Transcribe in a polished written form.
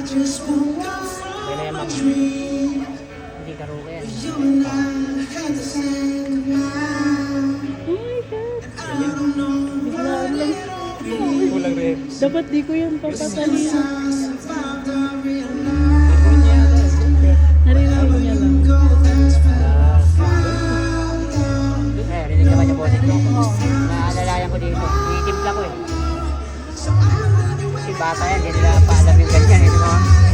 Kaya na yan, mama. Hindi karuga yan. Biglaan lang. Kulang rin. Dapat di ko yan papatalin. Narinig niya lang. Rinig naman yung boses ko. Naalalayan ko dito. Ititimpla ko eh. Kasi bata yan, hindi nila paalam yung ganyan. Di ba?